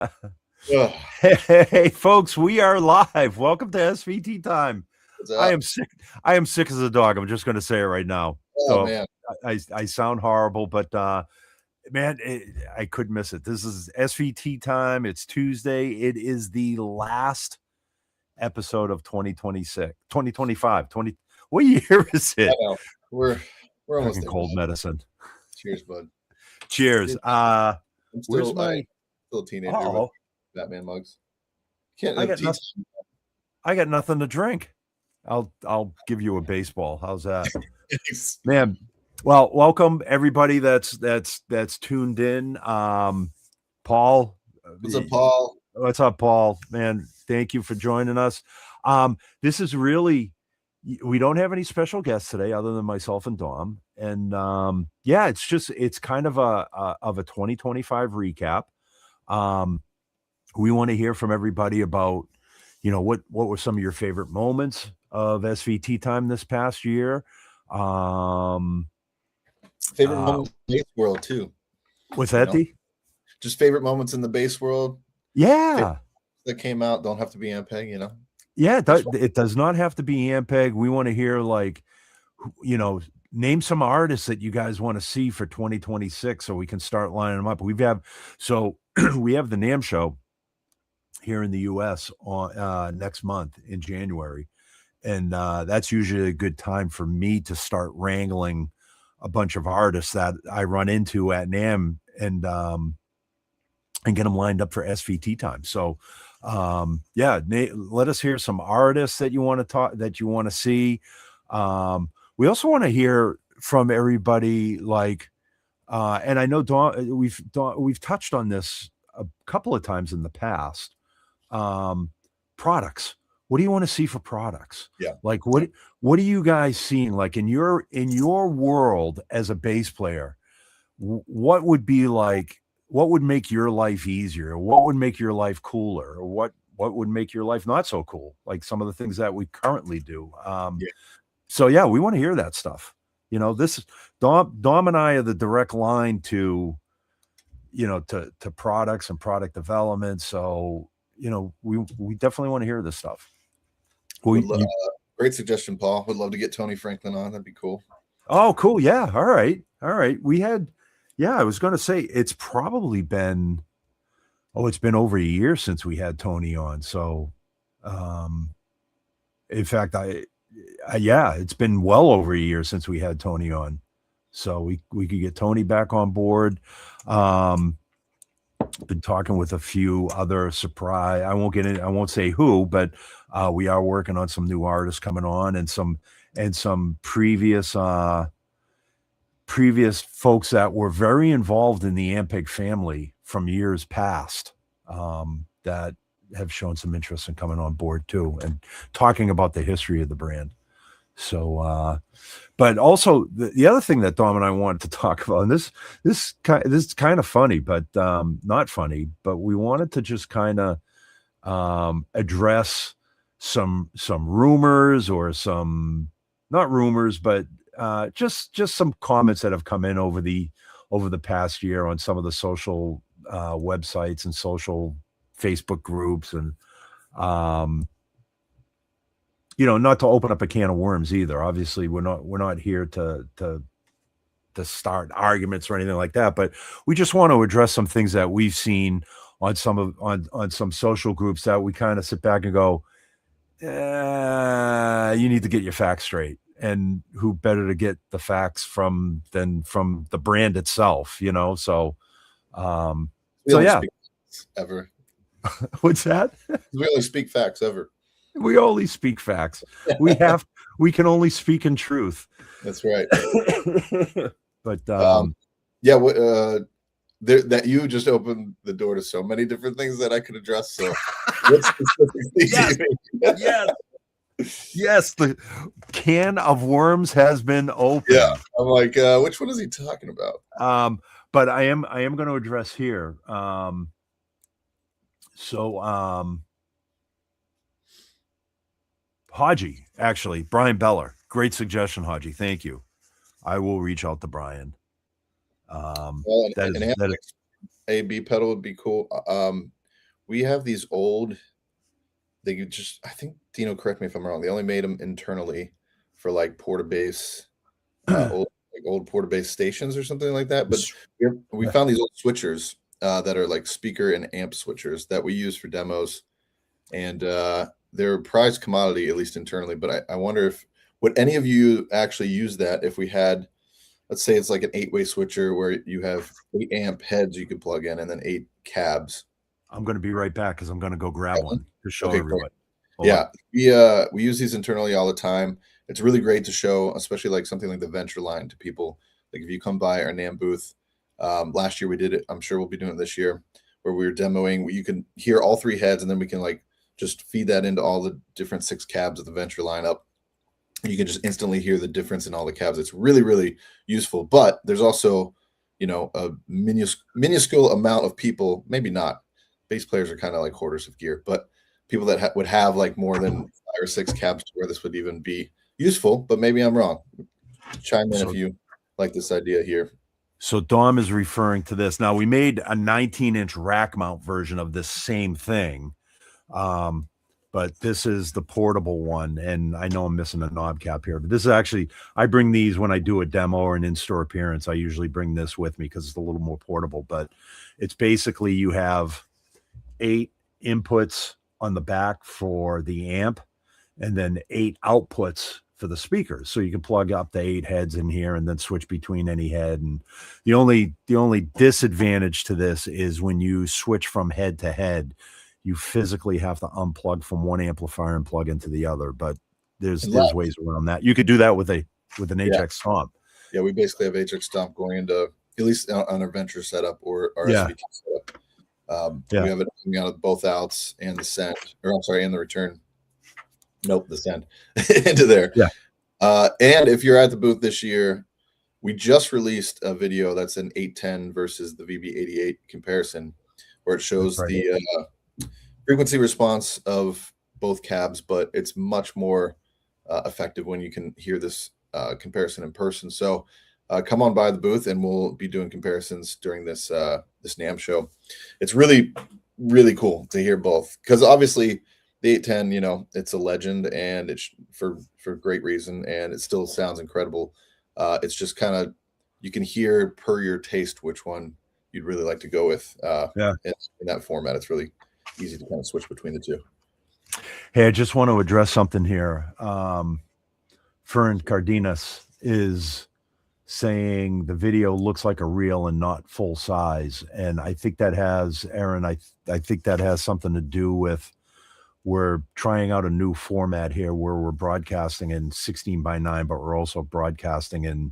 Ugh, Hey, folks, we are live. Welcome to SVT Time. what's I up? am sick. I am sick as a dog. I'm just going to say it right now. Oh So man, I sound horrible, but man, I couldn't miss it. This is SVT Time. It's Tuesday. It is the last episode of 2026, 2025, 20. What year is I it? know. We're almost Fucking there, cold bud. medicine. Cheers, bud. Cheers. Dude, I'm Where's I'm my? still a teenager with Oh, Batman mugs. Can't I got tea nothing. I got nothing to drink. I'll give you a baseball. How's that? time. Man, well, welcome everybody that's tuned in. Paul, What's up, Paul? what's up, Paul? Man, thank you for joining us. This is really we don't have any special guests today other than myself and Dom. And yeah, it's kind of a 2025 recap. Um, we want to hear from everybody about what were some of your favorite moments of SVT time this past year. Um, Favorite uh, moments in the base world too. what's You that? know, D? just favorite moments in the base world. Favorite Yeah, that came out don't have to be Ampeg. yeah. Just It does not have to be Ampeg. We want to hear you know, name some artists that you guys want to see for 2026, so we can start lining them up. So we have the NAM show here in the U.S. on next month in January, and that's usually a good time for me to start wrangling a bunch of artists that I run into at NAM and get them lined up for SVT time. So, yeah, let us hear some artists that you want to talk that you want to see. We also want to hear from everybody, and I know we've touched on this a couple of times in the past. Um, Products. What do you want to see for products? yeah. Like what are you guys seeing like in your world as a bass player? What would be like what would make your life easier? What would make your life cooler? Or what would make your life not so cool? Like some of the things that we currently do. Yeah. So yeah, we want to hear that stuff. This Dom and I are the direct line to to products and product development. So we definitely want to hear this stuff. Would We lo- you Great suggestion, Paul. Would love to get Tony Franklin on. That'd be cool. Oh, cool. Yeah. All right. All right. Yeah, I was going to say it's probably been, it's been over a year since we had Tony on. So, um, in fact, yeah, it's been well over a year since we had Tony on. So we could get Tony back on board. Um, been talking with a few other surprise. I won't say who, but we are working on some new artists coming on and some previous folks that were very involved in the Ampeg family from years past that have shown some interest in coming on board too and talking about the history of the brand. So, but also the other thing that Dom and I wanted to talk about, and this is kind of funny, but not funny, but we wanted to just kind of address some rumors or some not rumors, but just some comments that have come in over the past year on some of the social websites and social Facebook groups, and um, not to open up a can of worms either. Obviously, we're not here to start arguments or anything like that, but we just want to address some things that we've seen on some social groups that we kind of sit back and go, you need to get your facts straight. And who better to get the facts from than from the brand itself? Um, We so only yeah, speak facts ever. what's that? We only speak facts ever. We only speak facts. We can only speak in truth. That's right. But Yeah. That you just opened the door to so many different things that I could address. So, what specifically yes, do you mean? yes, yes, the can of worms has been Yeah, opened. I'm like, which one is he talking about? But I am going to address here. So Haji, actually, Brian Beller, great suggestion, Haji. Thank you. I will reach out to Brian. Well, That an is that is A B pedal would be cool. we have these old. They just, I think, Dino, correct me if I'm wrong. They only made them internally for like Portabase, old Portabase stations or something like that. But we found these old switchers that are like speaker and amp switchers that we use for demos, and they're a prized commodity, at least internally. But I wonder if would any of you actually use that if we had, let's say it's like an 8-way switcher where you have 8 amp heads you can plug in and then 8 cabs. I'm going to be right back because I'm going to go grab one to show Okay, everybody. Yeah, we use these internally all the time. It's really great to show, especially like something like the Venture line to people. Like if you come by our NAMM booth, last year we did it. I'm sure we'll be doing it this year, where we were demoing. You can hear all 3 heads, and then we can like just feed that into all the different 6 cabs of the Venture lineup. You can just instantly hear the difference in all the cabs. It's really, really useful. But there's also, a minuscule amount of people, maybe not. Bass players are kind of like hoarders of gear, but people that would have like more than 5 or 6 cabs to where this would even be useful. But maybe I'm wrong. Chime in if you like this idea here. So Dom is referring to this. Now, we made a 19-inch rack mount version of this same thing. But this is the portable one, and I know I'm missing a knob cap here, but this is actually, I bring these when I do a demo or an in-store appearance. I usually bring this with me because it's a little more portable, but it's basically you have 8 inputs on the back for the amp and then 8 outputs for the speakers. So you can plug up the 8 heads in here and then switch between any head. And the only disadvantage to this is when you switch from head to head, you physically have to unplug from one amplifier and plug into the other, but there's ways around that. You could do that with an HX Stomp. Yeah, we basically have HX Stomp going into, at least on our Venture setup or our SVT setup. We have it coming out of both outs and the send, or I'm sorry, and the return. Nope, the send into there. Yeah. And if you're at the booth this year, we just released a video that's an 810 versus the VB88 comparison, where it shows the frequency response of both cabs, but it's much more effective when you can hear this comparison in person. So come on by the booth and we'll be doing comparisons during this this NAMM show. It's really, really cool to hear both, because obviously the 810, it's a legend, and it's for great reason, and it still sounds incredible. It's just kind of, you can hear per your taste which one you'd really like to go with. In that format, it's really easy to kind of switch between the two. Hey, I just want to address something here. Fern Cardenas is saying the video looks like a reel and not full size. And I think that has, Aaron, I think that has something to do with, we're trying out a new format here where we're broadcasting in 16:9, but we're also broadcasting in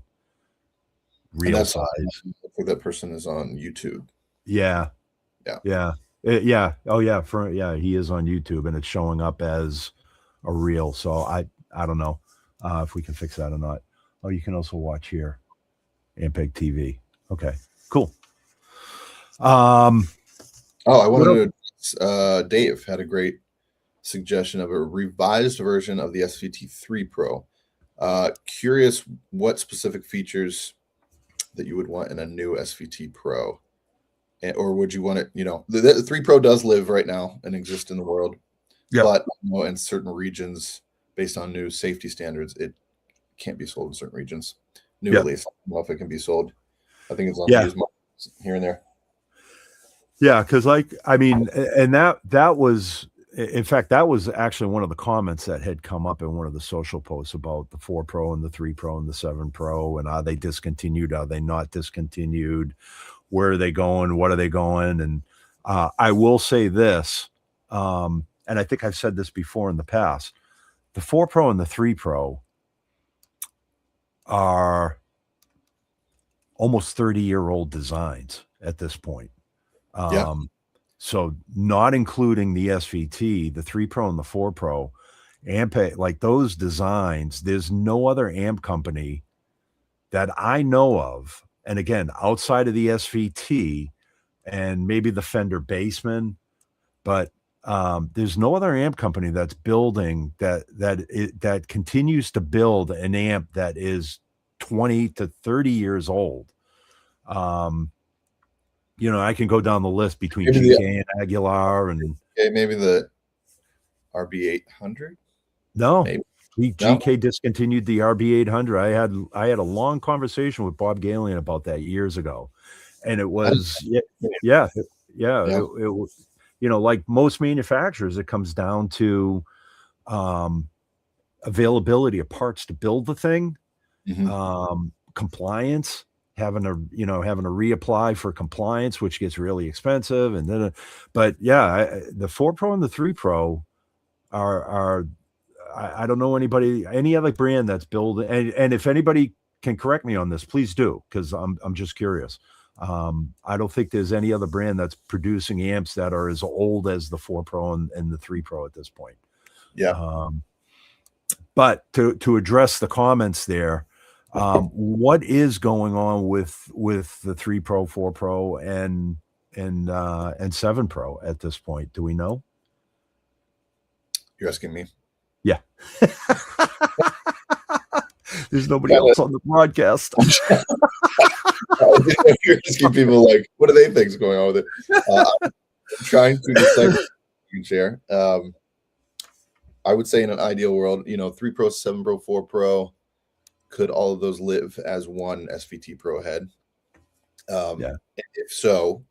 real size. I think that person is on YouTube. Yeah. Oh yeah. He is on YouTube, and it's showing up as a reel. So I don't know if we can fix that or not. Oh, you can also watch here, Ampeg TV. Okay, cool. I wanted to. Dave had a great suggestion of a revised version of the SVT 3 Pro. Curious what specific features that you would want in a new SVT Pro. Or would you want it, the 3 Pro does live right now and exist in the world, but in certain regions, based on new safety standards, it can't be sold in certain regions. At least, I don't know if it can be sold. I think it's on used markets here and there. Yeah, because and that was, in fact, that was actually one of the comments that had come up in one of the social posts about the 4 Pro and the 3 Pro and the 7 Pro, and are they discontinued? Are they not discontinued? Where are they going? What are they going? And I will say this, and I think I've said this before in the past, the 4 Pro and the 3 Pro are almost 30-year-old designs at this point. So not including the SVT, the 3 Pro and the 4 Pro, Ampeg, like those designs, there's no other amp company that I know of. And again, outside of the SVT and maybe the Fender Bassman, but there's no other amp company that's building that continues to build an amp that is 20 to 30 years old. You know, I can go down the list between Maybe GK and Aguilar and maybe the RB800. no. Maybe. GK discontinued the RB800. I had a long conversation with Bob Galian about that years ago, and it was yeah. It you know, like most manufacturers, it comes down to availability of parts to build the thing, compliance, having to reapply for compliance, which gets really expensive, and then but yeah, the 4 Pro and the 3 Pro are I don't know any other brand that's building, and if anybody can correct me on this, please do, because I'm just curious. I don't think there's any other brand that's producing amps that are as old as the 4 Pro and the 3 Pro at this point. Yeah. But to address the comments there, what is going on with the 3 Pro, 4 Pro, and 7 Pro at this point? Do we know? You're asking me? Yeah. There's nobody else on the broadcast. You're asking people like, what do they think's going on with it? I'm trying to decipher what you can share. I would say in an ideal world, 3 Pro, 7 Pro, 4 Pro, could all of those live as one SVT Pro head? Yeah. If so,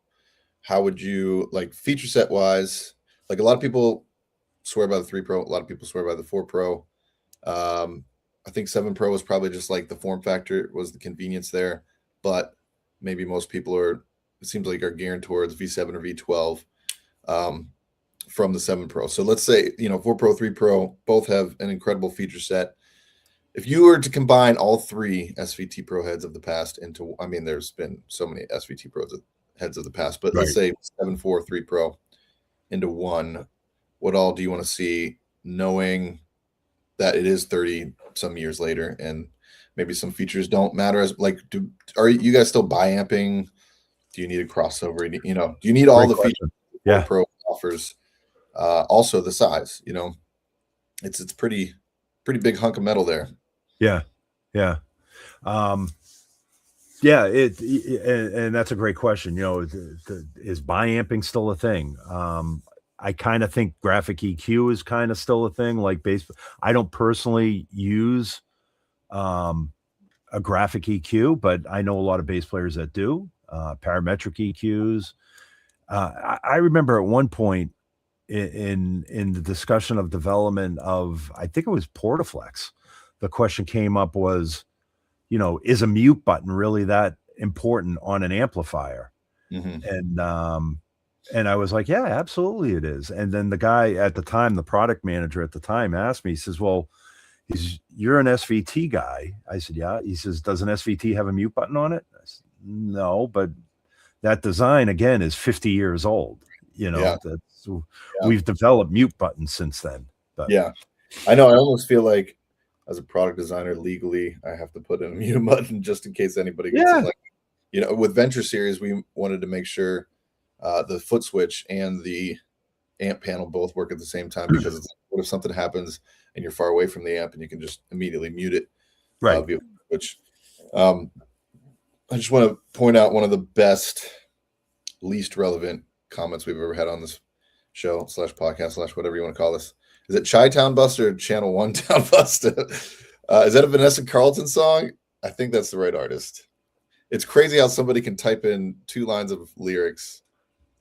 how would you, like, feature set wise? Like, a lot of people swear by the 3 Pro, a lot of people swear by the 4 Pro. I think 7 Pro was probably just like the form factor, was the convenience there, but maybe most people it seems like are geared towards V7 or V12 from the 7 Pro. So let's say 4 Pro, 3 Pro both have an incredible feature set. If you were to combine all 3 SVT Pro heads of the past into, I mean, there's been so many SVT Pro heads of the past, but let's say 7, 4, 3 Pro into one, what all do you want to see, knowing that it is 30 some years later and maybe some features don't matter as, like, are you guys still bi-amping? Do you need a crossover? Do you need all the features yeah. Pro offers? Also the size, it's pretty big hunk of metal there. Yeah. Yeah. Yeah, and that's a great question. Is bi-amping still a thing? I kind of think graphic EQ is kind of still a thing. Like I don't personally use a graphic EQ, but I know a lot of bass players that do. Parametric EQs. I remember at one point in the discussion of development of, I think it was Portaflex, the question came up was, is a mute button really that important on an amplifier? And I was like, yeah, absolutely it is. And then the guy at the time, the product manager at the time, asked me, he says, well, you're an SVT guy. I said, yeah. He says, does an SVT have a mute button on it? I said, no, but that design, again, is 50 years old. We've developed mute buttons since then. But yeah, I know. I almost feel like as a product designer, legally, I have to put in a mute button just in case anybody gets it. Like, with Venture Series, we wanted to make sure the foot switch and the amp panel both work at the same time, because it's, what if something happens and you're far away from the amp and you can just immediately mute it? Right. Which I just want to point out one of the best, least relevant comments we've ever had on this show / podcast / whatever you want to call this. Is it Chi-Town Buster or Channel 1 Town Buster? Is that a Vanessa Carlton song? I think that's the right artist. It's crazy how somebody can type in 2 lines of lyrics,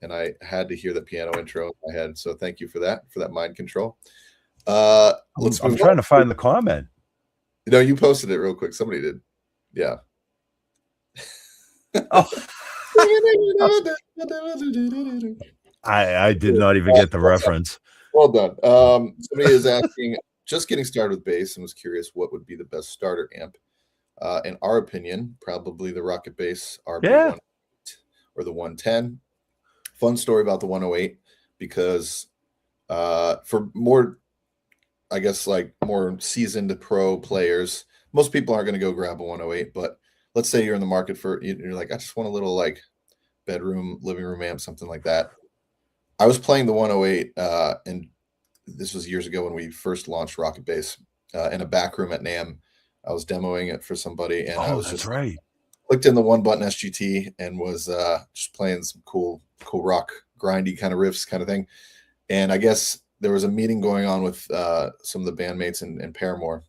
and I had to hear the piano intro in my head. So thank you for that mind control. I'm trying to find the comment. You posted it real quick. Somebody did. Yeah. Oh. I did not even get the reference. Well done. Somebody is asking, just getting started with bass, and was curious what would be the best starter amp. In our opinion, probably the Rocket Bass RB1 or the 110. Fun story about the 108, because for more, I guess, like more seasoned pro players, most people aren't going to go grab a 108. But let's say you're in the market for, you're like, I just want a little like bedroom, living room amp, something like that. I was playing the 108, and this was years ago when we first launched Rocket Bass, in a back room at NAMM. I was demoing it for somebody, and I was that's just right. clicked in the one button SGT and was just playing some cool rock grindy kind of riffs kind of thing. And I guess there was a meeting going on with some of the bandmates and Paramore,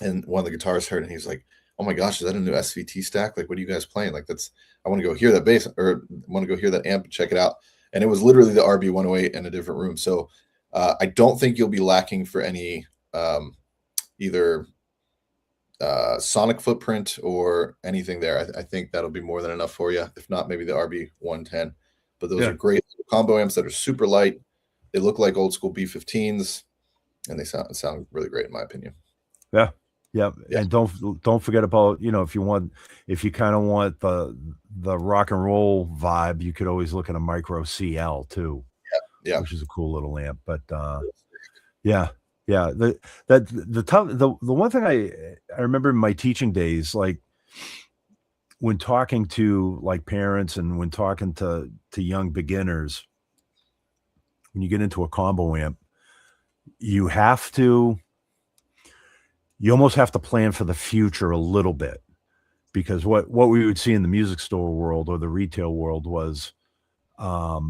and one of the guitarists heard, and he's like, "Oh my gosh, is that a new SVT stack? Like, what are you guys playing? Like, I want to go hear that bass, or I want to go hear that amp and check it out." And it was literally the RB108 in a different room. So I don't think you'll be lacking for any either sonic footprint or anything there. I think that'll be more than enough for you. If not, maybe the RB110. But those are great combo amps that are super light. They look like old school B15s, and they sound really great in my opinion. Yeah. And don't forget about, if you kind of want the rock and roll vibe, you could always look at a Micro CL too. Yeah. Which is a cool little amp. But yeah. The one thing I remember in my teaching days, like when talking to like parents and when talking to young beginners, when you get into a combo amp, you almost have to plan for the future a little bit, because what we would see in the music store world or the retail world was, a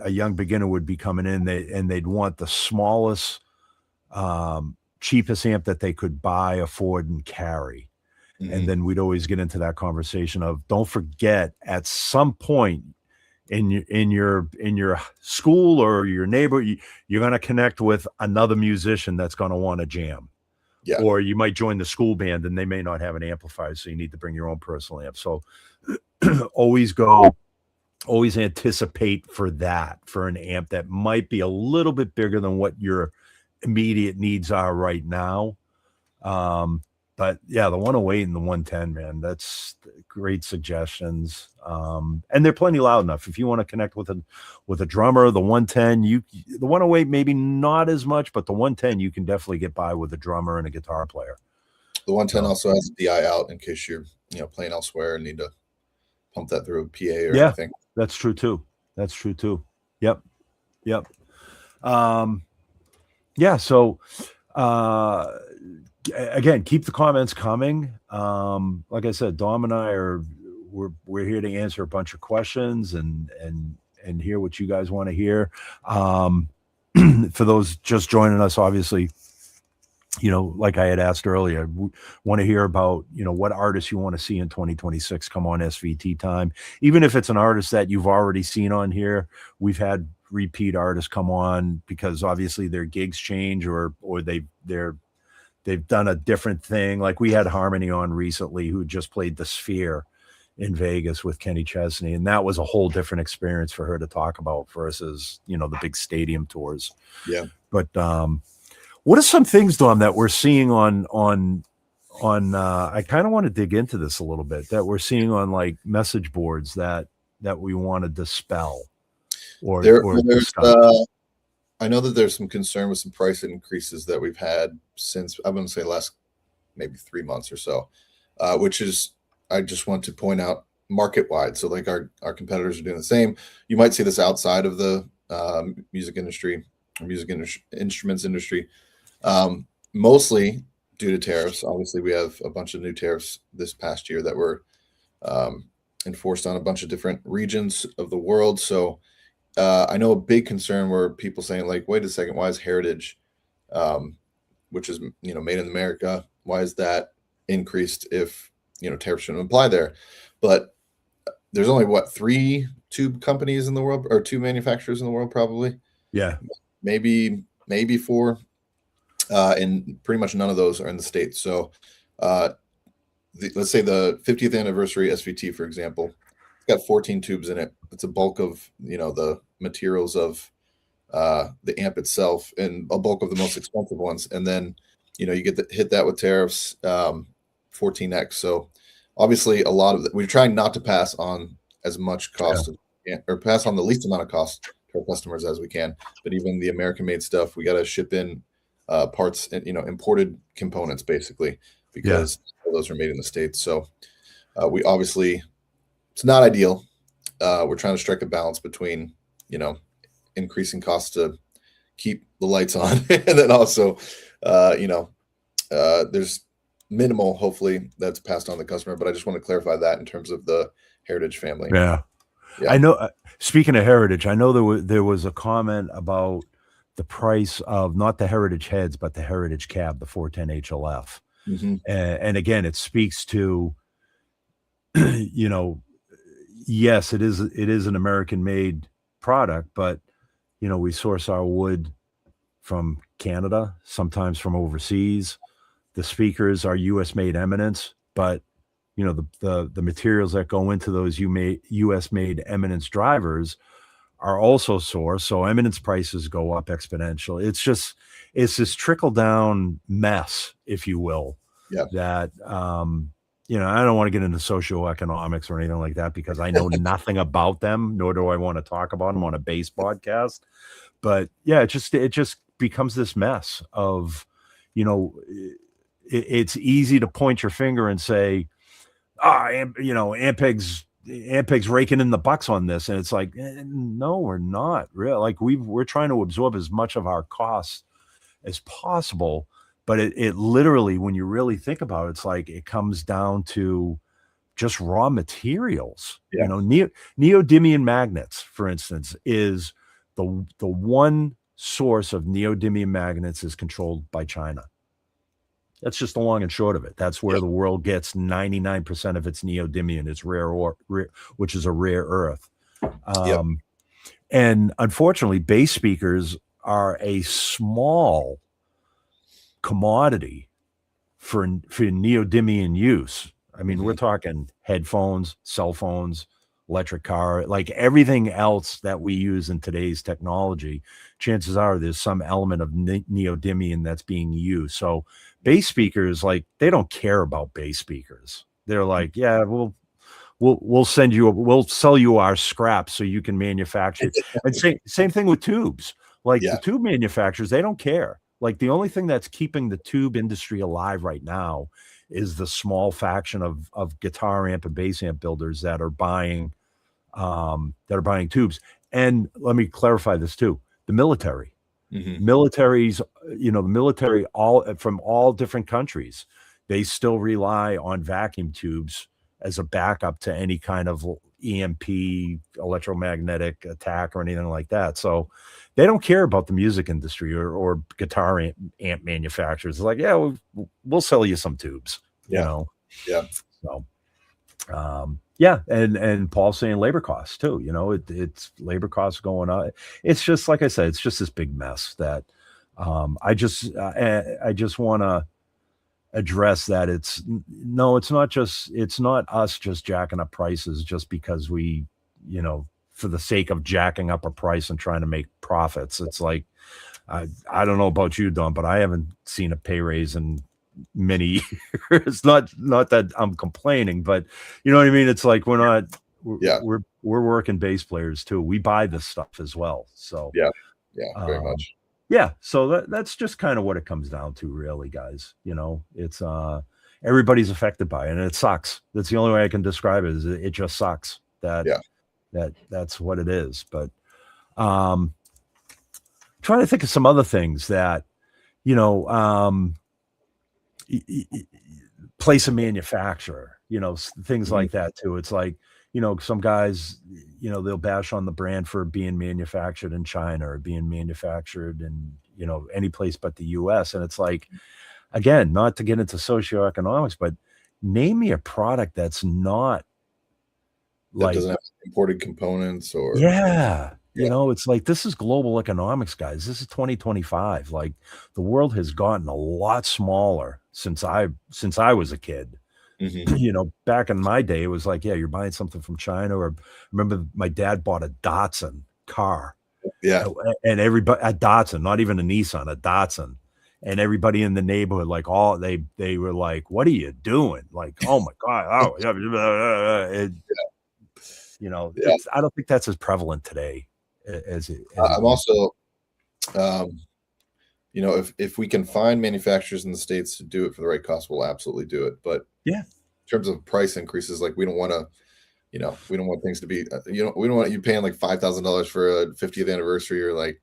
young beginner would be coming in, they'd want the smallest, cheapest amp that they could buy, afford, and carry. Mm-hmm. And then we'd always get into that conversation of, don't forget, at some point in your school or your neighbor, you're going to connect with another musician that's going to want to jam. Yeah. Or you might join the school band and they may not have an amplifier, so you need to bring your own personal amp. So always anticipate for an amp that might be a little bit bigger than what your immediate needs are right now. But yeah, the 108 and the 110, man, that's great suggestions. And they're plenty loud enough. If you want to connect with a drummer, the 110, the 108 maybe not as much, but the 110 you can definitely get by with a drummer and a guitar player. The 110 also has a DI out in case you're playing elsewhere and need to pump that through a PA or anything. That's true too. Yep. So again, keep the comments coming. Like I said, Dom and I we're here to answer a bunch of questions and hear what you guys want to hear. For those just joining us, obviously, like I had asked earlier, we want to hear about, what artists you want to see in 2026 come on SVT Time. Even if it's an artist that you've already seen on here, we've had repeat artists come on because obviously their gigs change or they've done a different thing. Like we had Harmony on recently, who just played the Sphere in Vegas with Kenny Chesney, and that was a whole different experience for her to talk about versus the big stadium tours. Yeah. But what are some things, Dom, that we're seeing on I kind of want to dig into this a little bit, that we're seeing on like message boards that we want to dispel or discuss? I know that there's some concern with some price increases that we've had since, I'm going to say last maybe 3 months or so, which is, I just want to point out, market wide. So like our competitors are doing the same. You might see this outside of the music industry or instruments industry, mostly due to tariffs. Obviously, we have a bunch of new tariffs this past year that were enforced on a bunch of different regions of the world. So I know a big concern were people saying like, wait a second, why is Heritage, which is, made in America, why is that increased if, tariffs shouldn't apply there? But there's only 3 tube companies in the world, or 2 manufacturers in the world, probably. Yeah. Maybe 4. And pretty much none of those are in the States. So let's say the 50th anniversary SVT, for example, it's got 14 tubes in it. It's a bulk of, the materials of the amp itself and a bulk of the most expensive ones. And then, you get hit that with tariffs, 14x. So obviously a lot of we're trying not to pass on as much cost or pass on the least amount of cost to our customers as we can. But even the American made stuff, we got to ship in parts and, imported components basically, because those are made in the States. So we obviously, it's not ideal. We're trying to strike a balance between, increasing costs to keep the lights on, and then also, there's minimal, hopefully, that's passed on to the customer. But I just want to clarify that in terms of the Heritage family. Yeah. Yeah. I know. Speaking of Heritage, I know there was a comment about the price of not the Heritage heads, but the Heritage cab, the 410 HLF. Hmm. And again, it speaks to, you know, yes, it is an American made product, but we source our wood from Canada, sometimes from overseas. The speakers are US made eminence, but the materials that go into those US made eminence drivers are also sourced. So eminence prices go up exponentially. It's this trickle down mess, if you will, Yeah. that I don't want to get into socioeconomics or anything like that because I know nothing about them, nor do I want to talk about them on a base podcast. But yeah, it just becomes this mess of, it's easy to point your finger and say, Ampeg's raking in the bucks on this, and it's like, no, we're not really. Like we're trying to absorb as much of our costs as possible, but it literally, when you really think about it, it's like it comes down to just raw materials. Yeah. Neodymium magnets, for instance, is the one source of neodymium magnets is controlled by China. That's just the long and short of it. That's where the world gets 99% of its neodymium. It's which is a rare earth. And unfortunately, bass speakers are a small commodity for neodymium use. I mean, we're talking headphones, cell phones, electric car, like everything else that we use in today's technology. Chances are there's some element of neodymium that's being used. So bass speakers, like, they don't care about bass speakers. They're like, yeah, we'll sell you our scraps so you can manufacture it. And same thing with tubes. Like the tube manufacturers, they don't care. Like the only thing that's keeping the tube industry alive right now is the small faction of guitar amp and bass amp builders that are buying tubes. And let me clarify this too. The military. Militaries, the military, all from all different countries, they still rely on vacuum tubes as a backup to any kind of EMP, electromagnetic attack, or anything like that. So they don't care about the music industry or guitar amp manufacturers. It's like, yeah, we'll sell you some tubes, Yeah. So, yeah, and Paul's saying labor costs too. It's labor costs going on. It's just like I said, it's just this big mess that I just want to address that. It's not us just jacking up prices just because we, for the sake of jacking up a price and trying to make profits. It's like, I don't know about you, Dom, but I haven't seen a pay raise in many years. Not that I'm complaining, but you know what I mean? It's like we're working bass players too. We buy this stuff as well. So very much. Yeah, so that's just kind of what it comes down to, really, guys. It's everybody's affected by it, and it sucks. That's the only way I can describe it. Is it just sucks that's what it is. But trying to think of some other things that place of manufacturer, things like that too. It's like, some guys, they'll bash on the brand for being manufactured in China or being manufactured in, any place but the US. And it's like, again, not to get into socioeconomics, but name me a product that's not that doesn't have imported components or it's like, this is global economics, guys. This is 2025. Like, the world has gotten a lot smaller since I was a kid. Back in my day, it was like, yeah, you're buying something from China. Or remember, my dad bought a Datsun car. Yeah. And everybody, a Datsun, not even a Nissan, a Datsun. And everybody in the neighborhood, like, they were like, what are you doing? Like, oh my God. I don't think that's as prevalent today as it. I'm also, if we can find manufacturers in the States to do it for the right cost, we'll absolutely do it. But in terms of price increases, like, we don't want to, we don't want things to be, we don't want you paying like $5,000 for a 50th anniversary, or like,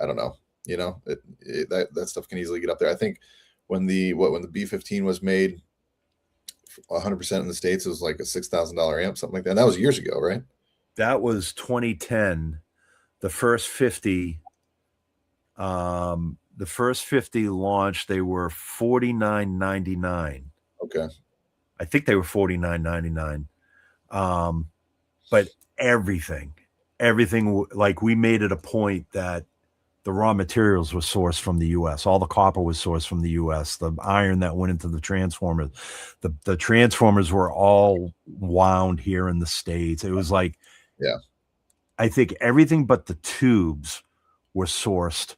I don't know, that stuff can easily get up there. I think when the B-15 was made, 100% in the States, it was like a $6,000 amp, something like that. And that was years ago, right? That was 2010. The first 50 launched, they were $49.99. Okay. I think they were $49.99. But everything, like we made it a point that the raw materials were sourced from the U.S. All the copper was sourced from the U.S. The iron that went into the transformers, the transformers were all wound here in the States. It was like, yeah, I think everything but the tubes were sourced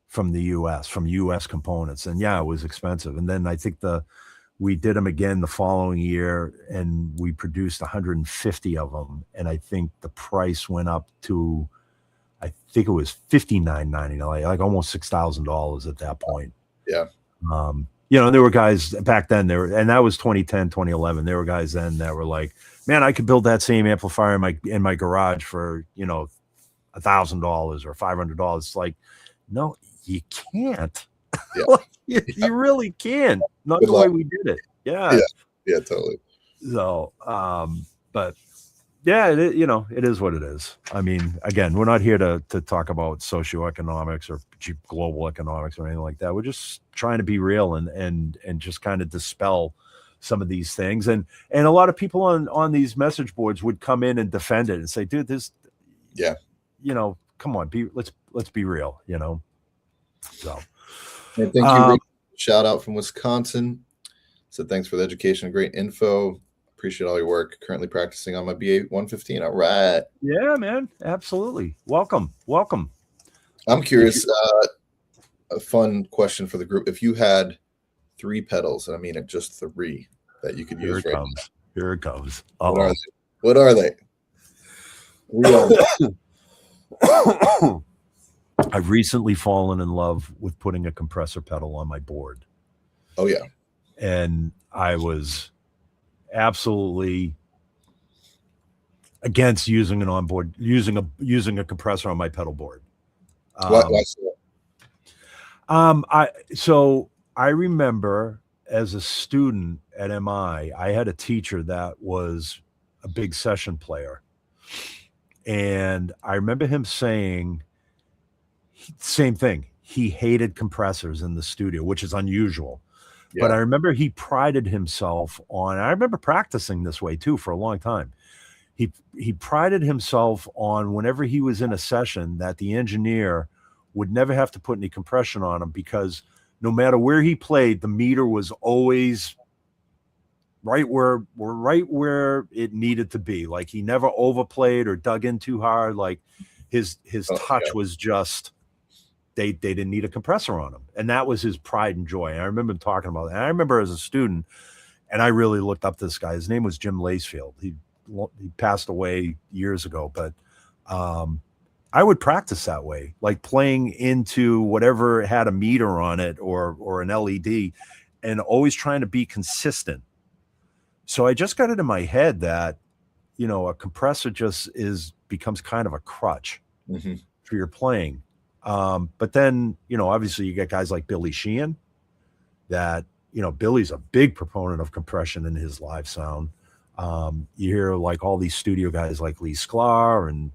from the U.S., from U.S. components. And yeah, it was expensive. And then I think we did them again the following year, and we produced 150 of them. And I think the price went up to, I think it was $59.99, like almost $6,000 at that point. Yeah. There were guys back then and that was 2010, 2011. There were guys then that were like, man, I could build that same amplifier in my garage for, $1,000 or $500. It's like, no, you can't. Yeah. you really can't. Not the way we did it. Yeah. Yeah, totally. So, but yeah, it is what it is. I mean, again, we're not here to talk about socioeconomics or global economics or anything like that. We're just trying to be real and just kind of dispel some of these things. And a lot of people on these message boards would come in and defend it and say, dude, this, come on, let's be real, So, and thank you, Rick. Shout out from Wisconsin. So thanks for the education and great info. Appreciate all your work. Currently practicing on my BA 115. All right. Yeah, man. Absolutely. Welcome. I'm curious. A fun question for the group. If you had 3 pedals, and I mean just 3 that you could use right now. Here it comes. What are they? I've recently fallen in love with putting a compressor pedal on my board. Oh yeah. And I was absolutely against using an onboard, using a compressor on my pedal board. Why so? I remember as a student at MI, I had a teacher that was a big session player. And I remember him saying same thing. He hated compressors in the studio, which is unusual. Yeah. But I remember he prided himself on, I remember practicing this way too for a long time. He prided himself on whenever he was in a session that the engineer would never have to put any compression on him, because no matter where he played, the meter was always right where it needed to be. Like he never overplayed or dug in too hard. Like his touch was just, they didn't need a compressor on him. And that was his pride and joy. And I remember him talking about it. And I remember as a student, and I really looked up this guy. His name was Jim Lacefield. He passed away years ago, but I would practice that way, like playing into whatever had a meter on it or an LED, and always trying to be consistent. So I just got it in my head that, a compressor just becomes kind of a crutch for your playing. But then, obviously you get guys like Billy Sheehan that, Billy's a big proponent of compression in his live sound. You hear like all these studio guys like Lee Sklar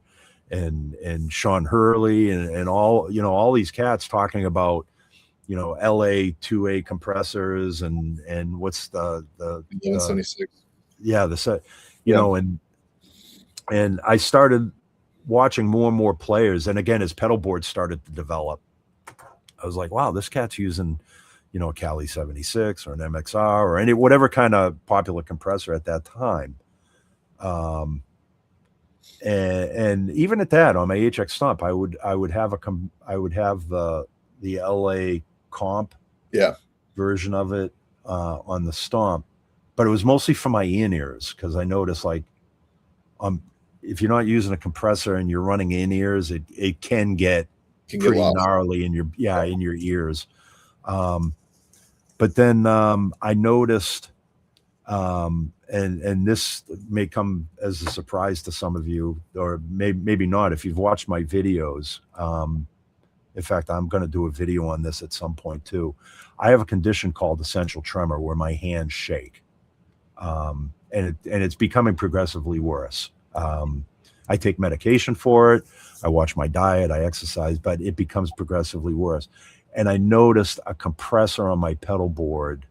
and Sean Hurley and all these cats talking about, LA 2A compressors and what's the 76. Yeah, the set, and I started watching more and more players. And again, as pedal boards started to develop, I was like, wow, this cat's using, a Cali 76 or an MXR or whatever kind of popular compressor at that time. And even at that, on my HX Stomp, I would have the LA comp version of it on the Stomp, but it was mostly for my in-ears, because I noticed like if you're not using a compressor and you're running in-ears, it can get pretty gnarly in your ears. But then I noticed, and this may come as a surprise to some of you, or maybe not if you've watched my videos. In fact, I'm going to do a video on this at some point too. I have a condition called essential tremor where my hands shake. and it's becoming progressively worse. I take medication for it. I watch my diet. I exercise, but it becomes progressively worse. And I noticed a compressor on my pedal board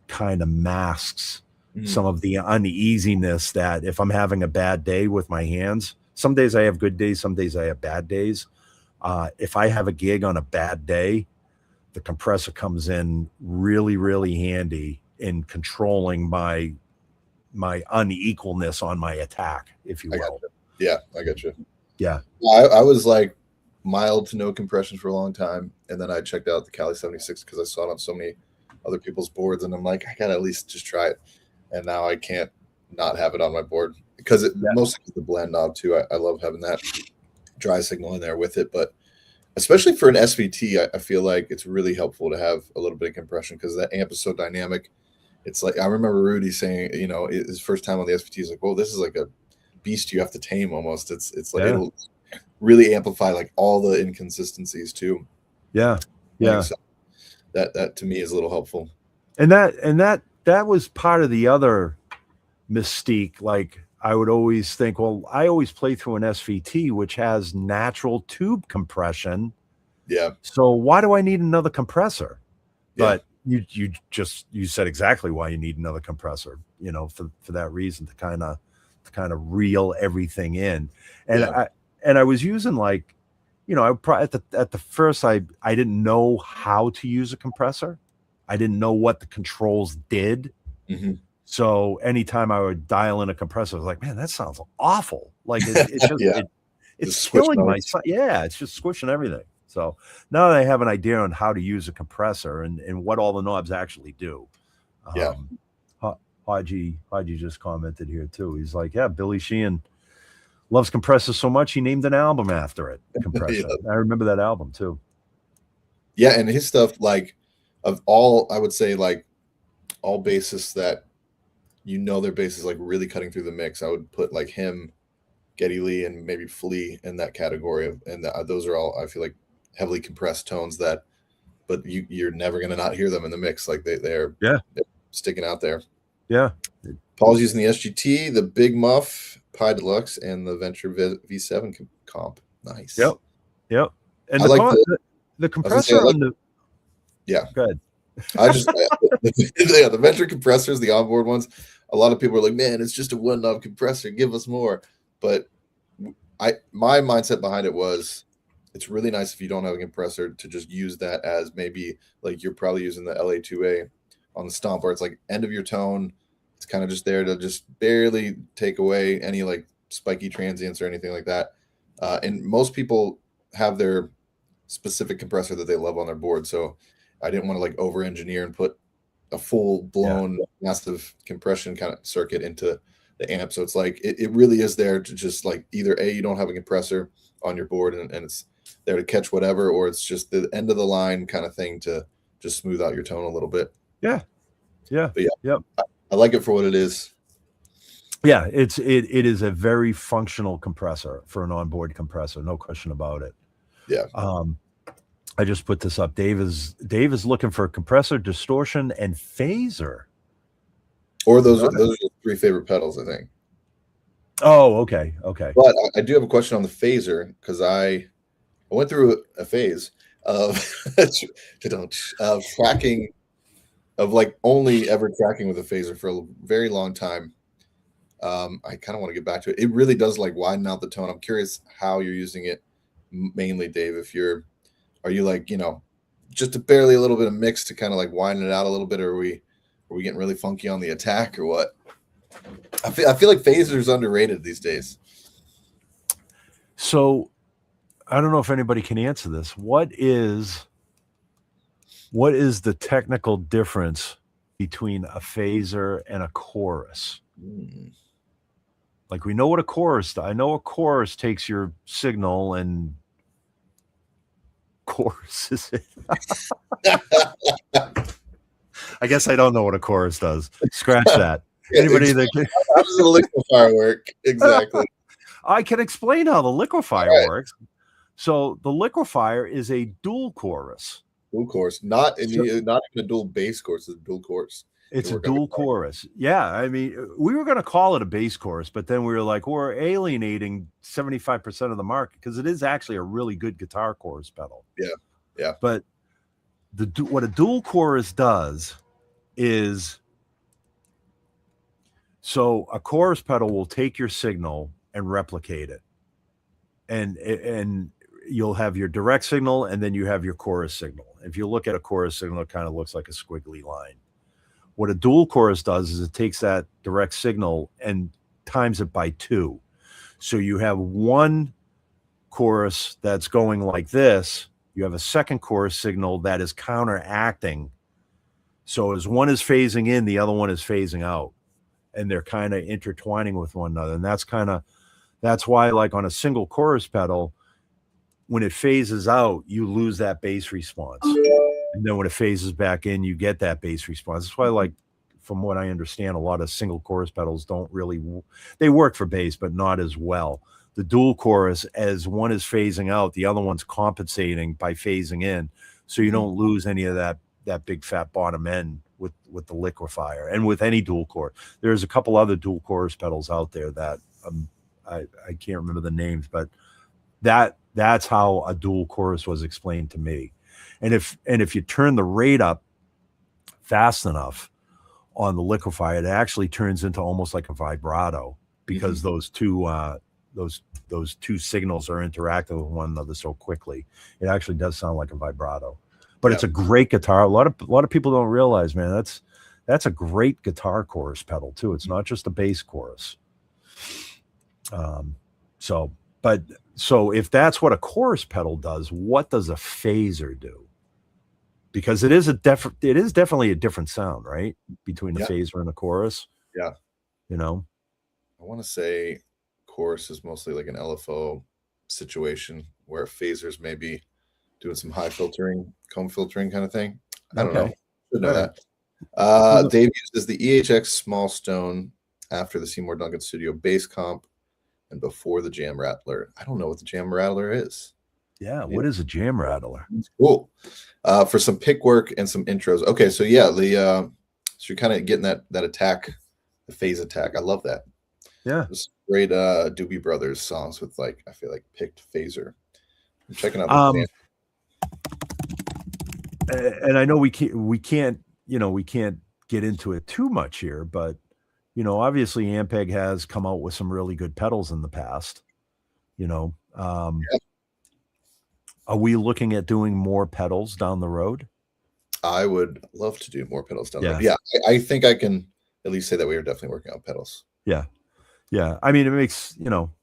kind of masks some of the uneasiness that if I'm having a bad day with my hands, some days I have good days, some days I have bad days. If I have a gig on a bad day, the compressor comes in really, really handy in controlling my unequalness on my attack, if you will. Yeah, I got you. Yeah. I was like mild to no compression for a long time, and then I checked out the Cali 76 because I saw it on so many other people's boards, and I'm like, I gotta at least just try it. And now I can't not have it on my board because mostly the blend knob too. I love having that dry signal in there with it, but especially for an SVT, I feel like it's really helpful to have a little bit of compression because that amp is so dynamic. It's like I remember Rudy saying, his first time on the SVT, he's like, "Whoa, this is like a beast you have to tame almost." It's like it'll really amplify like all the inconsistencies too. Yeah. So that to me is a little helpful. And that was part of the other mystique. Like I would always think, well, I always play through an SVT, which has natural tube compression. Yeah. So why do I need another compressor? But you said exactly why you need another compressor, for that reason, to kind of reel everything in. And I was using like, at the first, I didn't know how to use a compressor. I didn't know what the controls did. So anytime I would dial in a compressor, I was like, man, that sounds awful. Like it's killing my, it's just squishing everything. So now that I have an idea on how to use a compressor and what all the knobs actually do. Haji just commented here too. He's like, yeah, Billy Sheehan loves compressors so much he named an album after it. Compressor. I remember that album too. Yeah, and his stuff, like of all, I would say like all bassists that their bass is like really cutting through the mix. I would put like him, Geddy Lee, and maybe Flea in that category. And those are all, I feel like, heavily compressed tones but you're never going to not hear them in the mix. Like they're sticking out there. Yeah. Paul's using the SGT, the Big Muff, Pi Deluxe, and the Venture V7 comp. Nice. Yep. And I like the compressor on the. Yeah. Go ahead. The Venture compressors, the onboard ones, a lot of people are like, man, it's just a one knob compressor, give us more. But my mindset behind it was, it's really nice if you don't have a compressor to just use that as maybe like you're probably using the LA2A on the stomp where it's like end of your tone. It's kind of just there to just barely take away any like spiky transients or anything like that. And most people have their specific compressor that they love on their board. So I didn't want to like over engineer and put a full blown massive compression kind of circuit into the amp. So it's like, it really is there to just like either you don't have a compressor on your board and it's there to catch whatever, or it's just the end of the line kind of thing to just smooth out your tone a little bit. Yeah. I like it for what it is. Yeah, it is a very functional compressor for an onboard compressor, no question about it. Yeah. I just put this up. Dave is looking for a compressor, distortion, and phaser. Or those are the three favorite pedals, I think. Oh, okay. But I do have a question on the phaser because I went through a phase of tracking, of like only ever tracking with a phaser for a very long time. I kind of want to get back to it. It really does like widen out the tone. I'm curious how you're using it mainly, Dave. Are you like, just barely a little bit of mix to kind of like widen it out a little bit, or are we getting really funky on the attack or what? I feel like phaser's underrated these days. So I don't know if anybody can answer this. What is the technical difference between a phaser and a chorus? Like we know what a chorus does. I know a chorus takes your signal and choruses it. I guess I don't know what a chorus does. Scratch that. Anybody that can... How does a liquefier work? Exactly. I can explain how the liquefier works. So the liquefier is a dual chorus. Dual chorus, not even a dual bass chorus, it's a dual chorus. It's a dual chorus. Yeah, I mean, we were going to call it a bass chorus, but then we were like, we're alienating 75% of the market because it is actually a really good guitar chorus pedal. Yeah. But what a dual chorus does is, so a chorus pedal will take your signal and replicate it, and you'll have your direct signal, and then you have your chorus signal. If you look at a chorus signal, it kind of looks like a squiggly line. What a dual chorus does is it takes that direct signal and times it by 2. So you have one chorus that's going like this. You have a second chorus signal that is counteracting. So as one is phasing in, the other one is phasing out. And they're kind of intertwining with one another. And that's why, like on a single chorus pedal, when it phases out, you lose that bass response. And then when it phases back in, you get that bass response. That's why, like, from what I understand, a lot of single chorus pedals they work for bass, but not as well. The dual chorus, as one is phasing out, the other one's compensating by phasing in. So you don't lose any of that big fat bottom end with the liquefier. And with any dual chorus, there's a couple other dual chorus pedals out there that I can't remember the names, but that's how a dual chorus was explained to me. And if you turn the rate up fast enough on the liquefier, it actually turns into almost like a vibrato because those two signals are interacting with one another so quickly. It actually does sound like a vibrato. But it's a great guitar. A lot of people don't realize, man, that's a great guitar chorus pedal too. It's not just a bass chorus. So if that's what a chorus pedal does, what does a phaser do? Because it is definitely a different sound, right? Between the phaser and the chorus. Yeah. You know, I want to say chorus is mostly like an LFO situation where phasers may be doing some high filtering, comb filtering kind of thing. I don't know. Should know that. Dave uses the EHX Small Stone after the Seymour Duncan Studio bass comp and before the Jam Rattler. I don't know what the Jam Rattler is. Yeah, what is a Jam Rattler? Cool. For some pick work and some intros. Okay, so yeah, so you're kind of getting that attack, the phase attack. I love that. Yeah. This great Doobie Brothers songs with, like, I feel like picked phaser. I'm checking out the band. And I know we can't get into it too much here, but obviously Ampeg has come out with some really good pedals in the past. Are we looking at doing more pedals down the road? I would love to do more pedals down the road. Yeah, I think I can at least say that we are definitely working on pedals. Yeah. I mean, it makes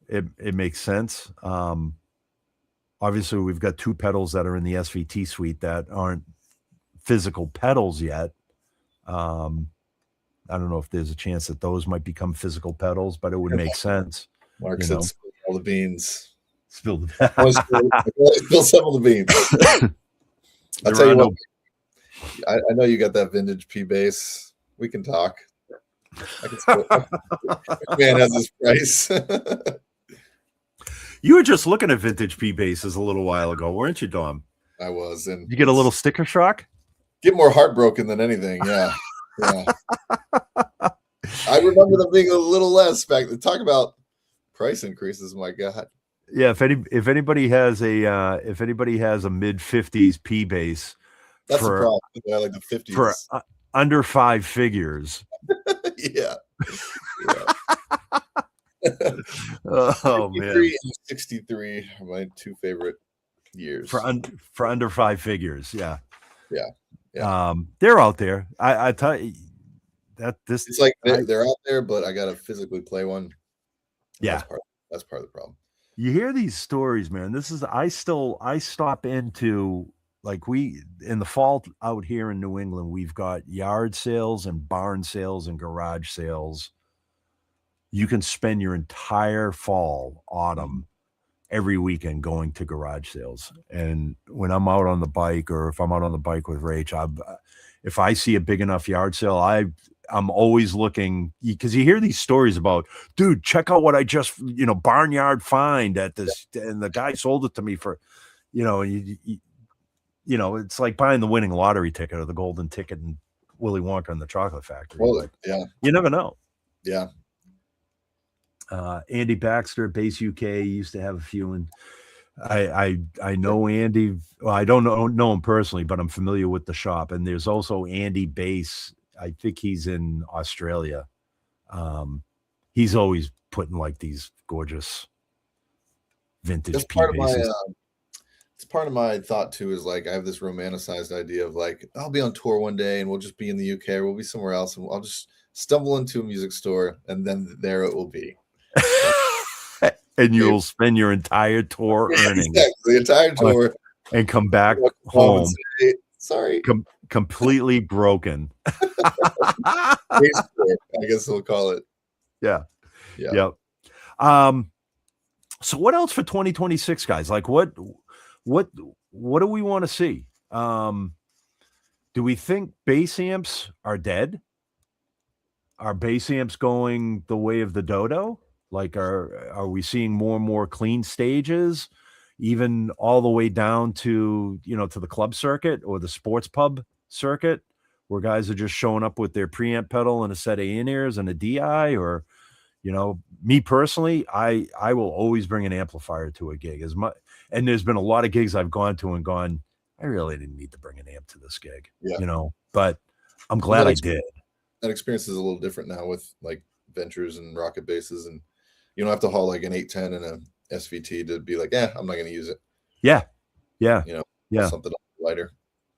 it makes sense. Obviously, we've got 2 pedals that are in the SVT suite that aren't physical pedals yet. I don't know if there's a chance that those might become physical pedals, but it would make sense. Mark said, "Spill all the beans." Spill some of the beans. I'll tell you what. I know you got that vintage P bass. We can talk. Man has his price. You were just looking at vintage P basses a little while ago, weren't you, Dom? I was, and you get a little sticker shock. Get more heartbroken than anything. Yeah. I remember them being a little less back then. Talk about price increases. My God. Yeah. If anybody has a mid-50s P bass, that's the problem. I like the 50s for under 5 figures. Yeah. Oh man. 53 and 63 are my 2 favorite years. For under 5 figures. Yeah. They're out there. I tell you that it's like they're out there, but I gotta physically play one. Yeah. That's part of the problem. You hear these stories, man. I stop into, like, we in the fall out here in New England, we've got yard sales and barn sales and garage sales. You can spend your entire fall, autumn, every weekend going to garage sales. And when I'm out on the bike, or if I'm out on the bike with Rach, if I see a big enough yard sale, I'm always looking, because you hear these stories about, dude, check out what I just, barnyard find at this, and the guy sold it to me for, it's like buying the winning lottery ticket or the golden ticket and Willy Wonka and the Chocolate Factory. Well, yeah, you never know. Yeah. Andy Baxter, Base UK, used to have a few, and I know Andy. Well, I don't know him personally, but I'm familiar with the shop. And there's also Andy Base. I think he's in Australia. He's always putting like these gorgeous vintage P bases. It's part of my thought too, is like I have this romanticized idea of like I'll be on tour one day and we'll just be in the UK or we'll be somewhere else and I'll just stumble into a music store and then there it will be. And you'll spend your entire tour earning the entire tour and come back home say, sorry, completely broken. I guess we'll call it. Yeah. Yep. So what else for 2026, guys? Like what do we want to see? Do we think bass amps are dead? Are bass amps going the way of the dodo? Like are we seeing more and more clean stages, even all the way down to, to the club circuit or the sports pub circuit, where guys are just showing up with their preamp pedal and a set of in-ears and a DI? Or, me personally, I will always bring an amplifier to a gig. And there's been a lot of gigs I've gone to and gone, I really didn't need to bring an amp to this gig, but I'm glad I did. That experience is a little different now with like Ventures and Rocket basses, and you don't have to haul like an 810 and a SVT to be like, I'm not going to use it. Yeah. Something lighter.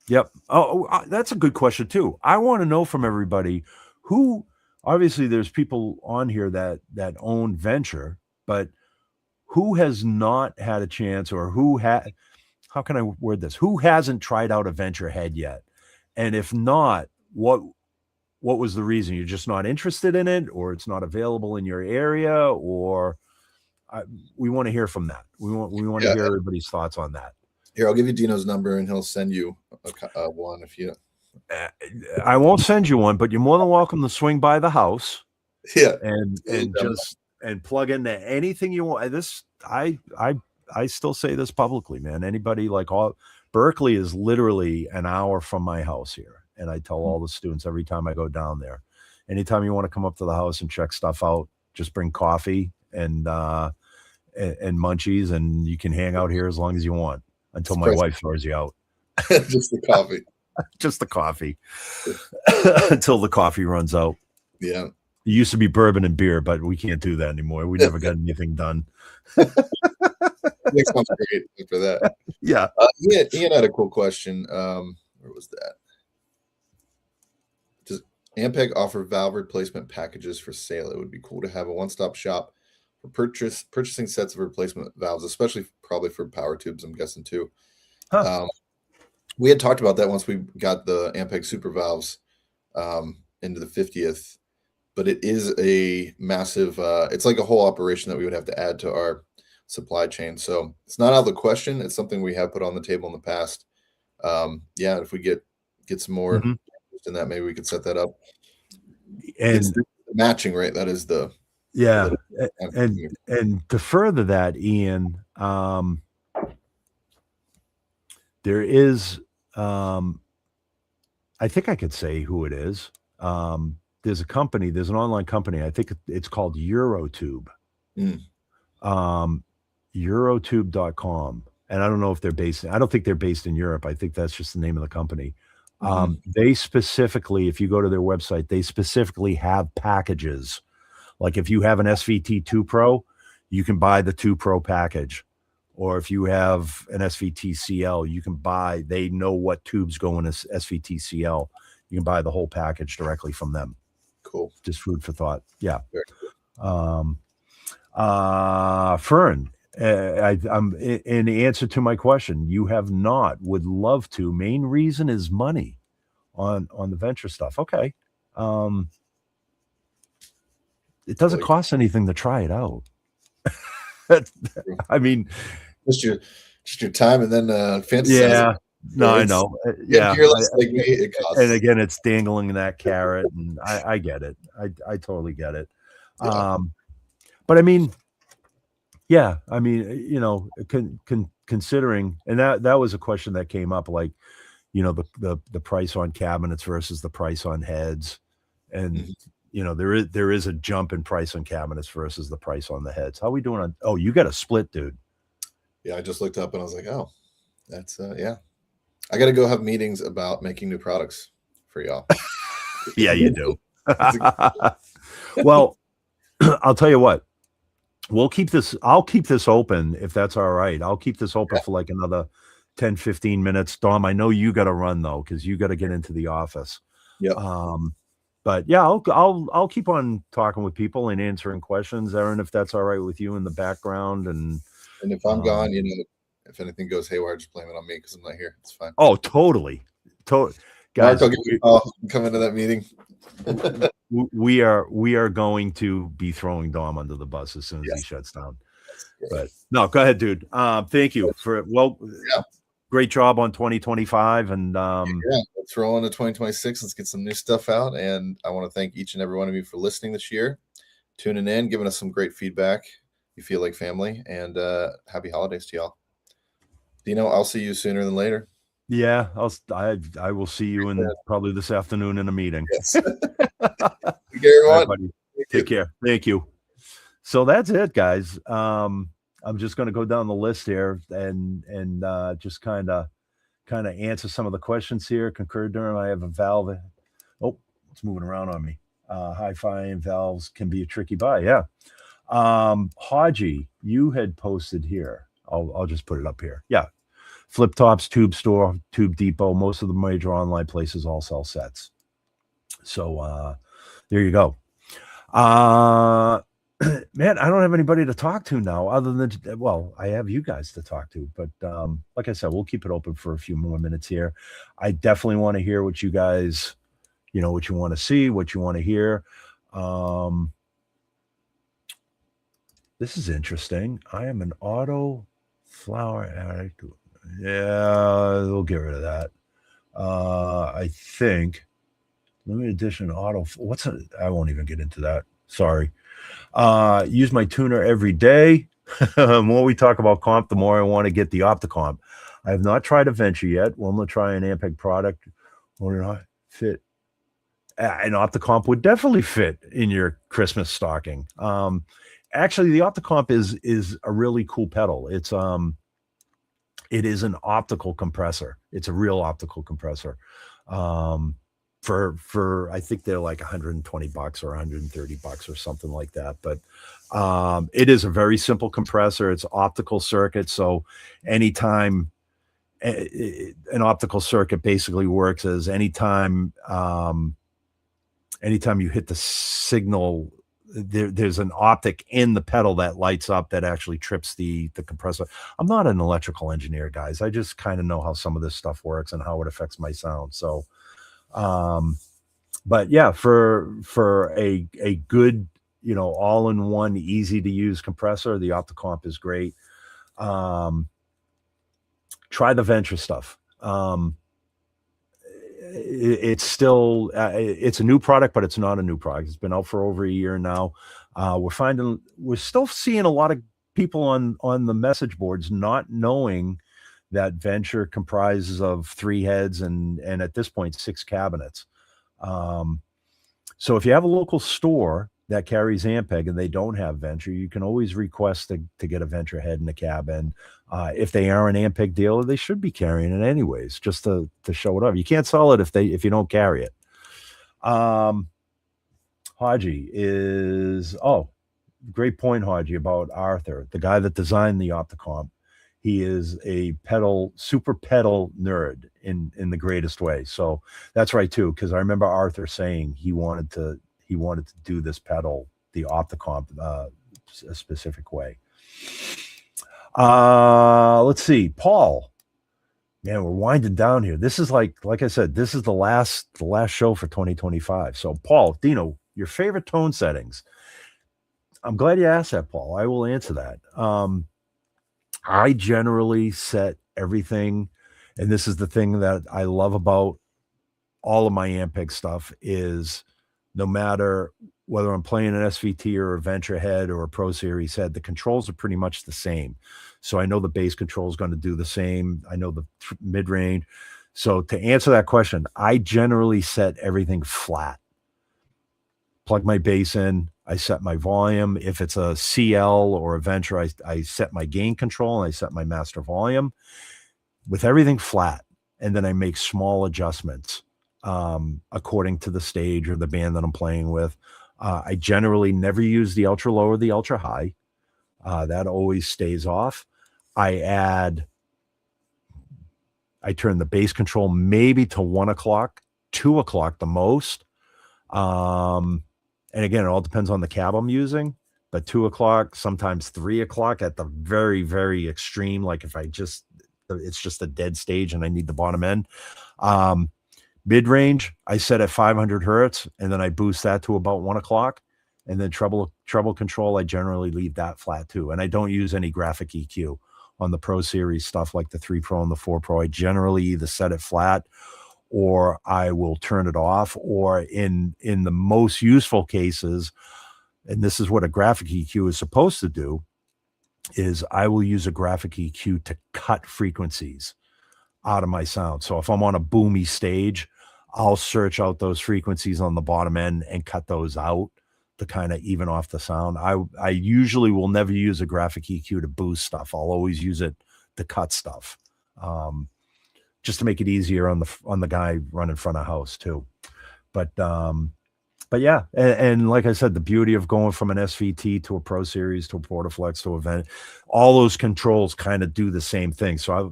Yep. Oh, that's a good question too. I want to know from everybody who, obviously there's people on here that own Venture, but who has not had a chance, or how can I word this? Who hasn't tried out a Venture head yet? And if not, what was the reason? You're just not interested in it, or it's not available in your area, or we want to hear from that. We want to hear everybody's thoughts on that. Here, I'll give you Dino's number and he'll send you one if you. I won't send you one, but you're more than welcome to swing by the house. Yeah. And plug into anything you want. I still say this publicly, man. Anybody Berkeley is literally an hour from my house here. And I tell all the students every time I go down there, anytime you want to come up to the house and check stuff out, just bring coffee and munchies, and you can hang out here as long as you want until my wife throws you out. Just the coffee. Just the coffee. Until the coffee runs out. Yeah. It used to be bourbon and beer, but we can't do that anymore. We never got anything done. Next one's great for that. Yeah. Ian had a cool question. Where was that? Does Ampeg offer valve replacement packages for sale? It would be cool to have a one-stop shop for purchasing sets of replacement valves, especially probably for power tubes, I'm guessing too. Huh. We had talked about that once we got the Ampeg super valves into the 50th, but it is a massive, it's like a whole operation that we would have to add to our supply chain. So it's not out of the question. It's something we have put on the table in the past. If we get some more in that, maybe we could set that up. And it's the matching, right? That is the and to further that, Ian, there is I think I could say who it is. There's an online company, I think it's called Eurotube. Eurotube.com. And I don't know if I don't think they're based in Europe. I think that's just the name of the company. They specifically, if you go to their website, they specifically have packages. Like if you have an SVT 2 Pro, you can buy the 2 Pro package. Or if you have an SVT CL, they know what tubes go in SVT CL. You can buy the whole package directly from them. Cool. Just food for thought. Yeah. Cool. Fern, I'm in answer to my question. You have not, would love to. Main reason is money on the Venture stuff. Okay. It doesn't cost anything to try it out. I mean, just your time and then fantasy. Yeah. No, I know. Yeah. Like me, it costs. And again, it's dangling that carrot, and I get it. I totally get it. Yeah. But I mean, considering, and that was a question that came up, like, you know, the price on cabinets versus the price on heads, and you know, there is a jump in price on cabinets versus the price on the heads. How are we doing on? Oh, you got a split, dude. Yeah, I just looked up and I was like, oh, that's yeah. I got to go have meetings about making new products for y'all. Yeah, you do. Well, I'll tell you what. I'll keep this open if that's all right. I'll keep this open for like another 10, 15 minutes. Dom, I know you got to run though, because you got to get into the office. Yeah. But yeah, I'll keep on talking with people and answering questions, Aaron, if that's all right with you in the background. And if I'm gone, you know, if anything goes haywire, just blame it on me because I'm not here. It's fine. Oh, totally. Guys, Mark, I'll give you a call. Come into that meeting. we are going to be throwing Dom under the bus as soon as he shuts down. But no, go ahead, dude. Thank you for great job on 2025, and let's roll into 2026. Let's get some new stuff out, and I want to thank each and every one of you for listening this year, tuning in, giving us some great feedback. You feel like family, and happy holidays to y'all. Dino, I'll see you sooner than later. Yeah, I will see you in probably this afternoon in a meeting. Yes. Take care, everyone. Take care. Thank you. So that's it, guys. I'm just going to go down the list here and just kind of answer some of the questions here. Concur, Durham. I have a valve. Oh, it's moving around on me. Hi-fi and valves can be a tricky buy. Yeah. Haji, you had posted here. I'll just put it up here. Yeah. Flip Tops, Tube Store, Tube Depot. Most of the major online places all sell sets. So there you go. Man, I don't have anybody to talk to now other than, well, I have you guys to talk to, but like I said, we'll keep it open for a few more minutes here. I definitely want to hear what you guys, you know, what you want to see, what you want to hear. This is interesting. I am an auto flower addict. Yeah, we'll get rid of that. I think limited edition auto. I won't even get into that. Sorry. Use my tuner every day. The more we talk about comp, the more I want to get the Opticomp. I have not tried a Venture yet. Well, I'm going to try an Ampeg product. Will not fit. An Opticomp would definitely fit in your Christmas stocking. Actually, the Opticomp is a really cool pedal. It is an optical compressor. It's a real optical compressor. For I think they're like $120 or $130 or something like that. But it is a very simple compressor. It's optical circuit. So anytime an optical circuit basically works as anytime you hit the signal, there's an optic in the pedal that lights up that actually trips the compressor. I'm not an electrical engineer, guys. I just kind of know how some of this stuff works and how it affects my sound. So, but yeah, for a good, you know, all-in-one, easy to use compressor, the Opticomp is great. Try the Venture stuff. It's still it's a new product, but it's not a new product. It's been out for over a year now. We're still seeing a lot of people on the message boards not knowing that Venture comprises of 3 heads and at this point 6 cabinets. So if you have a local store that carries Ampeg and they don't have Venture, you can always request to get a Venture head in the cabin. If they are an Ampeg dealer, they should be carrying it anyways, just to show it off. You can't sell it if you don't carry it. Haji is great point, Haji, about Arthur, the guy that designed the Opticomp. He is a super pedal nerd in the greatest way. So that's right too, because I remember Arthur saying he wanted to do this pedal, the Opticomp, a specific way. Let's see, Paul. Man, we're winding down here. This is like I said, this is the last show for 2025. So Paul, Dino, your favorite tone settings. I'm glad you asked that, Paul. I will answer that. I generally set everything, and this is the thing that I love about all of my Ampeg stuff is no matter whether I'm playing an SVT or a Venture head or a Pro Series head, the controls are pretty much the same. So I know the bass control is going to do the same. I know the mid-range. So to answer that question, I generally set everything flat. Plug my bass in. I set my volume. If it's a CL or a Venture, I set my gain control and I set my master volume with everything flat. And then I make small adjustments according to the stage or the band that I'm playing with. I generally never use the ultra low or the ultra high. That always stays off. I turn the bass control maybe to 1 o'clock, 2 o'clock the most. And again, it all depends on the cab I'm using, but 2 o'clock, sometimes 3 o'clock at the very, very extreme. Like if it's just a dead stage and I need the bottom end. Mid-range, I set at 500 hertz, and then I boost that to about 1 o'clock. And then treble control, I generally leave that flat too. And I don't use any graphic EQ on the Pro Series stuff like the 3 Pro and the 4 Pro. I generally either set it flat or I will turn it off, or in the most useful cases, and this is what a graphic EQ is supposed to do, is I will use a graphic EQ to cut frequencies out of my sound. So if I'm on a boomy stage, I'll search out those frequencies on the bottom end and cut those out to kind of even off the sound. I usually will never use a graphic EQ to boost stuff. I'll always use it to cut stuff. Just to make it easier on the guy running front of house too. But yeah, and like I said, the beauty of going from an SVT to a Pro Series to a Portaflex to a Vent, all those controls kind of do the same thing. So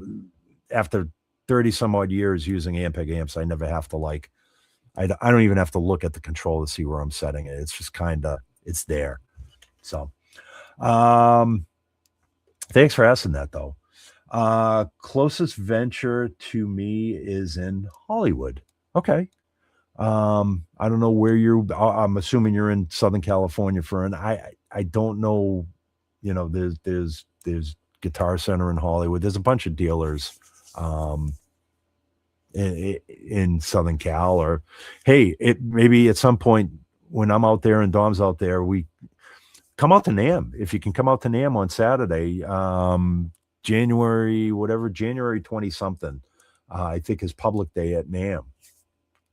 after 30 some odd years using Ampeg amps, I never have to I don't even have to look at the control to see where I'm setting it. It's just it's there. So thanks for asking that though. Closest venture to me is in Hollywood. Okay. I don't know where I'm assuming you're in Southern California I don't know, there's Guitar Center in Hollywood. There's a bunch of dealers, in Southern Cal, or hey, maybe at some point when I'm out there and Dom's out there, we come out to NAMM. If you can come out to NAMM on Saturday, January 20 something, I think is public day at NAMM.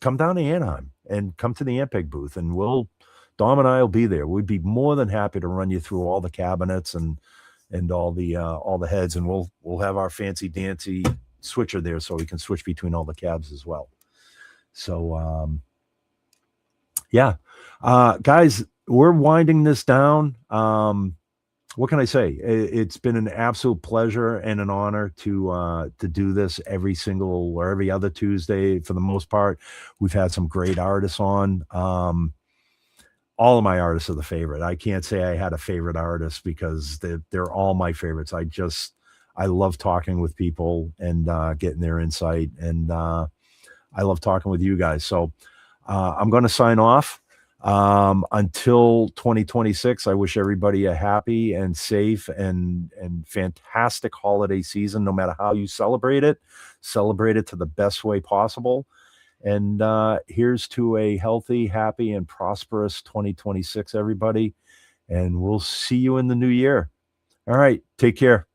Come down to Anaheim and come to the Ampeg booth, and Dom and I will be there. We'd be more than happy to run you through all the cabinets and all the heads, and we'll have our fancy dancy switcher there so we can switch between all the cabs as well. So yeah, guys, we're winding this down. What can I say? It's been an absolute pleasure and an honor to do this every other Tuesday. For the most part, we've had some great artists on. All of my artists are the favorite. I can't say I had a favorite artist because they're all my favorites. I love talking with people and getting their insight, and I love talking with you guys. So I'm going to sign off. Until 2026, I wish everybody a happy and safe and fantastic holiday season. No matter how you celebrate it to the best way possible. And here's to a healthy, happy, and prosperous 2026, everybody. And we'll see you in the new year. All right. Take care.